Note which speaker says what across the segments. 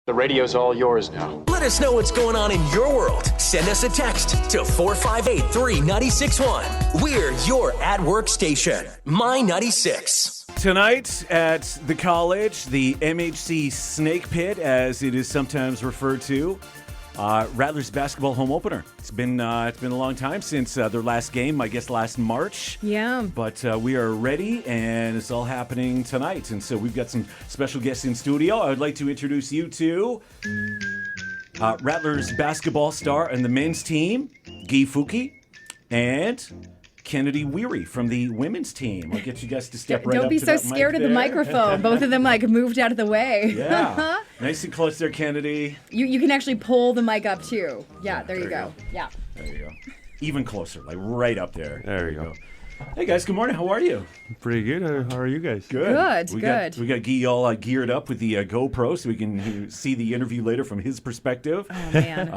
Speaker 1: The radio's all yours now.
Speaker 2: Let us know what's going on in your world. Send us a text to 458-3961. We're your at-work station. MY96.
Speaker 3: Tonight at the college, the MHC Snake Pit, as it is sometimes referred to, Rattlers basketball home opener. It's been a long time since their last game, I guess last March.
Speaker 4: Yeah.
Speaker 3: But we are ready, and it's all happening tonight. And so we've got some special guests in studio. I would like to introduce you to Rattlers basketball star and the men's team, Fuki, and Kennedy Werre from the women's team. I'll get you guys to step right up.
Speaker 4: Don't be
Speaker 3: to
Speaker 4: so
Speaker 3: that
Speaker 4: scared
Speaker 3: mic
Speaker 4: of the
Speaker 3: there.
Speaker 4: microphone. Both of them moved out of the way.
Speaker 3: Yeah. Nice and close there, Kennedy.
Speaker 4: You can actually pull the mic up too. Yeah, there you go. Yeah.
Speaker 3: There you go. Even closer, like right up there.
Speaker 5: There you go.
Speaker 3: Hey guys, good morning. How are you?
Speaker 5: Pretty good. How are you guys?
Speaker 4: Good,
Speaker 3: We
Speaker 4: good.
Speaker 3: got Guy all geared up with the GoPro so we can see the interview later from his perspective.
Speaker 4: Oh, man.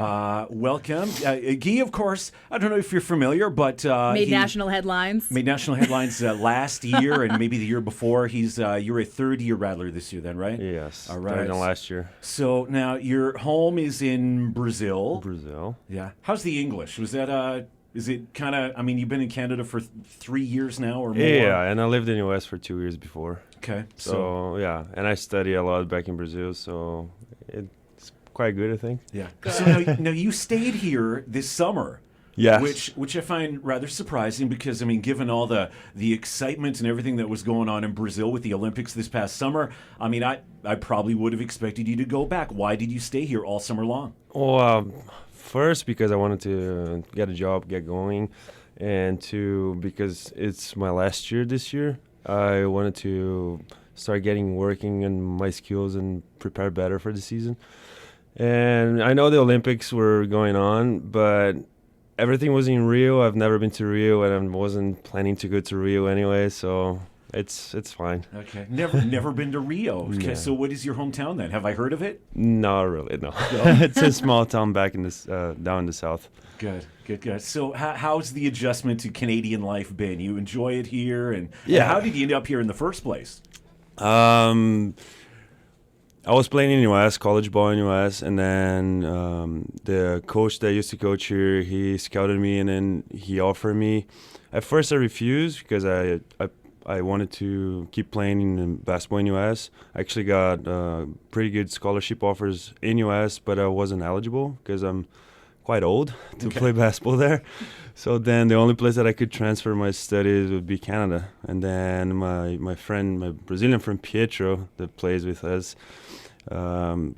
Speaker 3: Welcome. Guy, of course, I don't know if you're familiar, but
Speaker 4: Made
Speaker 3: he
Speaker 4: national headlines.
Speaker 3: made national headlines last year and maybe the year before. You're a third-year Rattler this year then, right?
Speaker 5: Yes.
Speaker 3: All right.
Speaker 5: Better than last year.
Speaker 3: So now your home is in Brazil.
Speaker 5: Brazil.
Speaker 3: Yeah. How's the English? Was that is it kind of? I mean, you've been in Canada for 3 years now or more.
Speaker 5: Yeah, and I lived in the US for 2 years before.
Speaker 3: Okay.
Speaker 5: So yeah, and I study a lot back in Brazil, so it's quite good, I think.
Speaker 3: Yeah. So now you stayed here this summer.
Speaker 5: Yes.
Speaker 3: Which I find rather surprising because, I mean, given all the excitement and everything that was going on in Brazil with the Olympics this past summer, I mean, I probably would have expected you to go back. Why did you stay here all summer long?
Speaker 5: Well, first because I wanted to get a job, get going, and two because it's my last year this year. I wanted to start working on my skills and prepare better for the season. And I know the Olympics were going on, but everything was in Rio. I've never been to Rio, and I wasn't planning to go to Rio anyway, so it's fine.
Speaker 3: Okay. Never been to Rio. Okay.
Speaker 5: Yeah.
Speaker 3: So what is your hometown then? Have I heard of it?
Speaker 5: Not really, no. It's a small town back in this down in the south.
Speaker 3: Good. So how's the adjustment to Canadian life been? You enjoy it here, and
Speaker 5: Yeah.
Speaker 3: how did you end up here in the first place?
Speaker 5: I was playing in US, college ball in US, and then the coach that used to coach here, he scouted me, and then he offered me. At first I refused because I wanted to keep playing in basketball in US. I actually got pretty good scholarship offers in US, but I wasn't eligible because I'm quite old to play basketball there. So then the only place that I could transfer my studies would be Canada. And then my friend, my Brazilian friend Pietro that plays with us,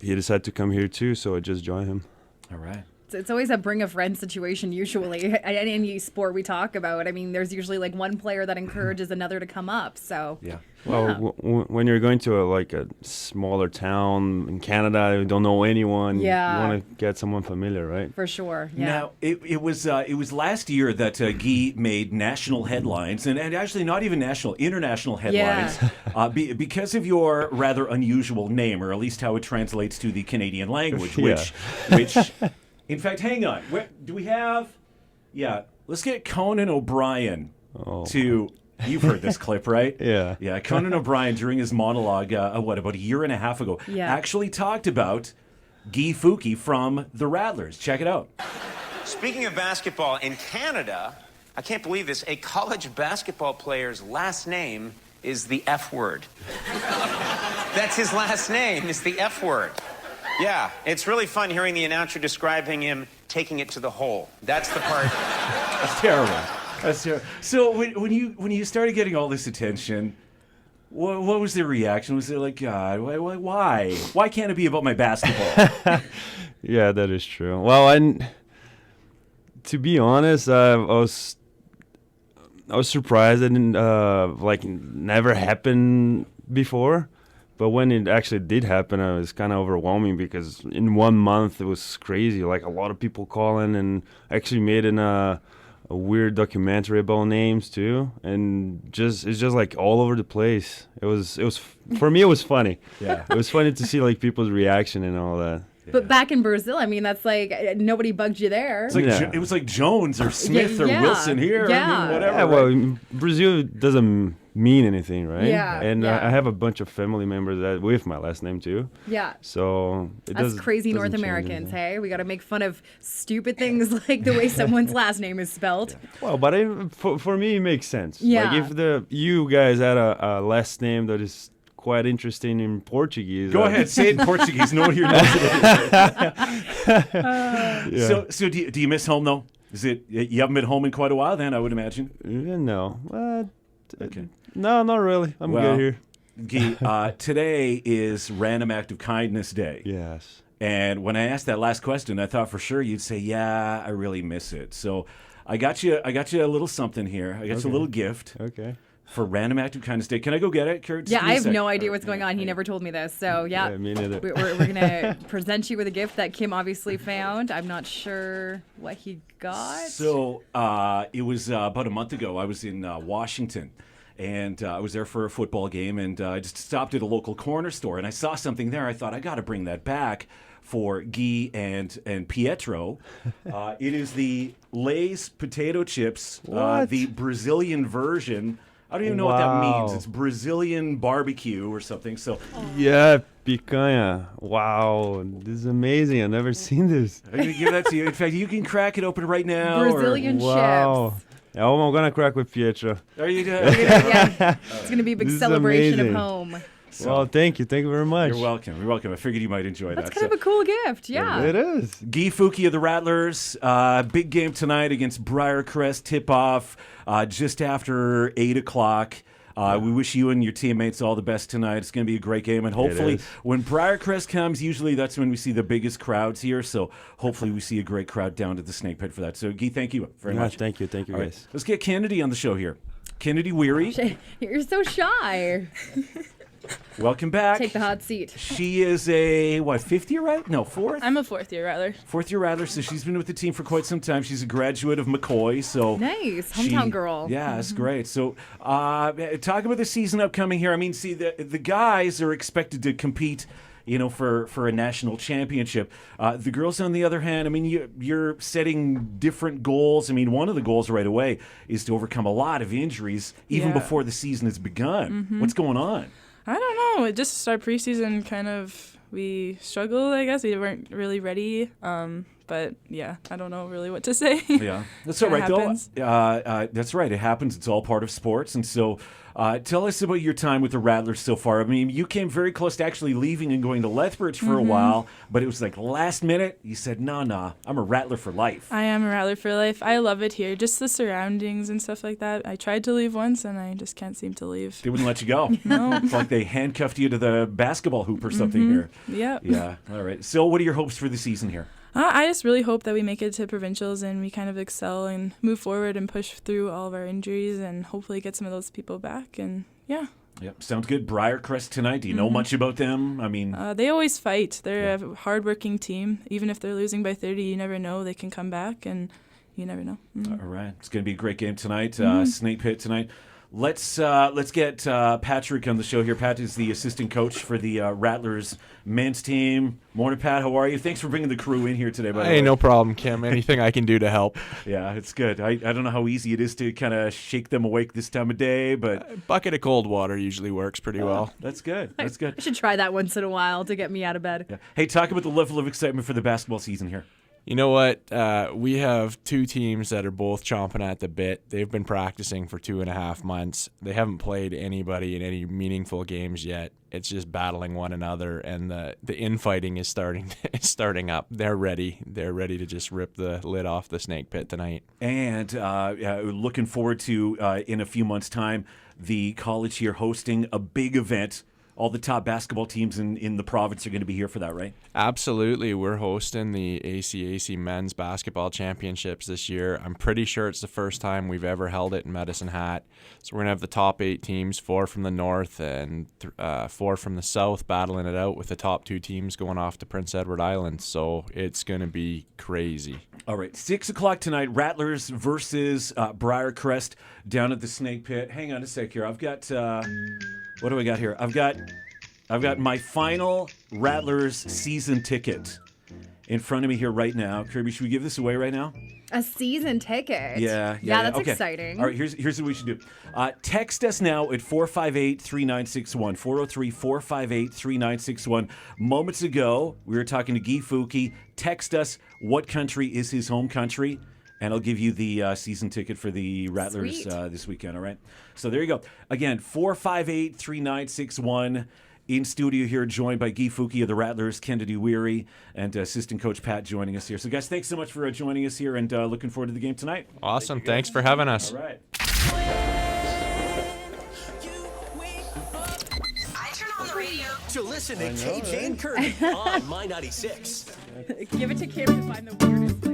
Speaker 5: he decided to come here too, so I just joined him.
Speaker 3: All right.
Speaker 4: It's always a bring a friend situation usually. In any sport we talk about, I mean, there's usually one player that encourages another to come up. So
Speaker 3: Yeah.
Speaker 5: Well, when you're going to a smaller town in Canada, you don't know anyone.
Speaker 4: Yeah.
Speaker 5: You want to get someone familiar, right?
Speaker 4: for sure, yeah.
Speaker 3: Now, it was last year that Guy made national headlines, and actually not even national, international headlines, because of your rather unusual name, or at least how it translates to the Canadian language,
Speaker 5: Yeah.
Speaker 3: which, in fact, hang on, do we have? Yeah, let's get Conan O'Brien to. You've heard this clip, right?
Speaker 5: Yeah.
Speaker 3: Yeah, Conan O'Brien, during his monologue, about a year and a half ago, actually talked about Guy Fuki from the Rattlers. Check it out.
Speaker 6: Speaking of basketball, in Canada, I can't believe this, a college basketball player's last name is the F word. That's his last name, is the F word. Yeah, it's really fun hearing the announcer describing him taking it to the hole. That's the part.
Speaker 3: That's terrible. That's terrible. So when you started getting all this attention, what was the reaction? Was it like, God, why? Why can't it be about my basketball?
Speaker 5: Yeah, that is true. Well, to be honest, I was surprised it didn't never happened before. But when it actually did happen, it was kind of overwhelming because in 1 month it was crazy. Like a lot of people calling, and actually made a weird documentary about names too, and it's just like all over the place. It was for me it was funny.
Speaker 3: Yeah,
Speaker 5: it was funny to see like people's reaction and all that.
Speaker 4: But back in Brazil, I mean, that's nobody bugged you there.
Speaker 3: It's like it was like Jones or Smith or Wilson here.
Speaker 4: Yeah.
Speaker 3: I mean, whatever.
Speaker 5: Yeah, well, Brazil doesn't mean anything, right?
Speaker 4: Yeah,
Speaker 5: And
Speaker 4: yeah.
Speaker 5: I have a bunch of family members that with my last name too.
Speaker 4: Yeah.
Speaker 5: So
Speaker 4: That's crazy North
Speaker 5: doesn't change
Speaker 4: Americans,
Speaker 5: anything.
Speaker 4: hey? We got to make fun of stupid things like the way someone's last name is spelled.
Speaker 5: Well, but for me, it makes sense.
Speaker 4: Yeah.
Speaker 5: Like if you guys had a last name that is quite interesting in Portuguese.
Speaker 3: Go ahead, say it in Portuguese. No one here knows it. So do you miss home though? Is it you haven't been home in quite a while? Then I would imagine.
Speaker 5: No.
Speaker 3: Okay.
Speaker 5: No, not really. I'm good here.
Speaker 3: Guy, today is Random Act of Kindness Day.
Speaker 5: Yes.
Speaker 3: And when I asked that last question, I thought for sure you'd say, "Yeah, I really miss it." So I got you a little something here. I got you a little gift.
Speaker 5: Okay.
Speaker 3: For Random Act of Kindness Day. Can I go get it, Kurt?
Speaker 4: Yeah, I have no idea what's going on. He never told me this. So, yeah.
Speaker 5: Yeah, me neither.
Speaker 4: We're going to present you with a gift that Kim obviously found. I'm not sure what he got.
Speaker 3: So it was about a month ago. I was in Washington, and I was there for a football game, and I just stopped at a local corner store, and I saw something there. I thought, I got to bring that back for Guy and Pietro. It is the Lay's potato chips, the Brazilian version. I don't even know what that means. It's Brazilian barbecue or something. So
Speaker 5: Yeah, picanha. Wow, this is amazing. I've never seen this.
Speaker 3: I'm going to give that to you. In fact, you can crack it open right now.
Speaker 4: Brazilian
Speaker 5: Wow.
Speaker 4: chips.
Speaker 5: Oh, I'm gonna crack with Pietro.
Speaker 3: Are you
Speaker 4: Yeah, it's going to be a big
Speaker 5: This is
Speaker 4: celebration of
Speaker 5: amazing.
Speaker 4: home.
Speaker 5: Well, thank you very much.
Speaker 3: You're welcome. You're welcome. I figured you might enjoy
Speaker 4: That's
Speaker 3: that.
Speaker 4: kind of a cool gift. Yeah.
Speaker 5: It is.
Speaker 3: Guy Fuki of the Rattlers, big game tonight against Briarcrest, tip-off just after 8 o'clock. We wish you and your teammates all the best tonight. It's going to be a great game, and hopefully when Briarcrest comes, usually that's when we see the biggest crowds here, so hopefully we see a great crowd down at the Snake Pit for that. So, Guy, thank you very much.
Speaker 5: Thank you,
Speaker 3: All right,
Speaker 5: guys.
Speaker 3: let's get Kennedy on the show here. Kennedy Werre,
Speaker 4: You're so shy.
Speaker 3: welcome back.
Speaker 4: Take the hot seat.
Speaker 3: She is a, fifth year, right? No, fourth?
Speaker 1: I'm a fourth-year Rattler.
Speaker 3: Fourth-year Rattler, so she's been with the team for quite some time. She's a graduate of McCoy, so
Speaker 4: Nice. Hometown girl.
Speaker 3: Yeah, it's great. So, talk about the season upcoming here. I mean, see, the guys are expected to compete, for a national championship. The girls, on the other hand, I mean, you're setting different goals. I mean, one of the goals right away is to overcome a lot of injuries even
Speaker 1: Yeah.
Speaker 3: before the season has begun. What's going on?
Speaker 1: I don't know. It just our preseason we struggled, I guess. We weren't really ready. But yeah, I don't know really what to say.
Speaker 3: Yeah, that's all right.
Speaker 1: Happens.
Speaker 3: That's right. It happens. It's all part of sports. And so, tell us about your time with the Rattlers so far. I mean, you came very close to actually leaving and going to Lethbridge for a while, but it was like last minute. You said, "Nah, I'm a Rattler for life."
Speaker 1: I am a Rattler for life. I love it here. Just the surroundings and stuff like that. I tried to leave once, and I just can't seem to leave.
Speaker 3: They wouldn't let you go.
Speaker 1: No.
Speaker 3: It's like they handcuffed you to the basketball hoop or something here.
Speaker 1: Yep.
Speaker 3: Yeah. All right. So, what are your hopes for the season here?
Speaker 1: I just really hope that we make it to provincials and we kind of excel and move forward and push through all of our injuries and hopefully get some of those people back. And yeah.
Speaker 3: Yep. Sounds good. Briarcrest tonight. Do you know much about them? I mean,
Speaker 1: They always fight. They're a hard-working team. Even if they're losing by 30, you never know. They can come back, and you never know.
Speaker 3: all right. It's going to be a great game tonight. Snake Pit tonight. Let's get Patrick on the show here. Pat is the assistant coach for the Rattlers men's team. Morning, Pat. How are you? Thanks for bringing the crew in here today. By the way.
Speaker 7: Hey, no problem, Kim. Anything I can do to help.
Speaker 3: Yeah, it's good. I don't know how easy it is to kind of shake them awake this time of day, but
Speaker 7: A bucket of cold water usually works pretty well.
Speaker 3: that's good. That's good.
Speaker 4: I should try that once in a while to get me out of bed.
Speaker 3: Yeah. Hey, talk about the level of excitement for the basketball season here.
Speaker 7: You know what? We have two teams that are both chomping at the bit. They've been practicing for 2.5 months. They haven't played anybody in any meaningful games yet. It's just battling one another, and the infighting is starting up. They're ready. They're ready to just rip the lid off the Snake Pit tonight.
Speaker 3: And looking forward to, in a few months' time, the college here hosting a big event. All the top basketball teams in the province are going to be here for that, right?
Speaker 7: Absolutely. We're hosting the ACAC Men's Basketball Championships this year. I'm pretty sure it's the first time we've ever held it in Medicine Hat. So we're going to have the top 8 teams, 4 from the north and 4 from the south, battling it out with the top 2 teams going off to Prince Edward Island. So it's going to be crazy.
Speaker 3: All right, 6 o'clock tonight, Rattlers versus Briarcrest down at the Snake Pit. Hang on a sec here. I've got... what do I got here? I've got my final Rattlers season ticket in front of me here right now. Kirby, should we give this away right now?
Speaker 4: A season ticket.
Speaker 3: Yeah,
Speaker 4: That's
Speaker 3: okay.
Speaker 4: exciting.
Speaker 3: All right, here's what we should do. Text us now at 458-3961, 403-458-3961. Moments ago, we were talking to Guy Fuki. Text us what country is his home country, and I'll give you the season ticket for the Rattlers this weekend, all right? So there you go. Again, 458-3961. In studio here, joined by Guy Fuki of the Rattlers, Kennedy Werre, and assistant coach Pat joining us here. So, guys, thanks so much for joining us here, and looking forward to the game tonight.
Speaker 7: Awesome. Thanks for having us.
Speaker 3: All right.
Speaker 2: I turn on the radio to listen to KJ and Kirby on My 96.
Speaker 1: Give it to Kim to find the weirdest thing.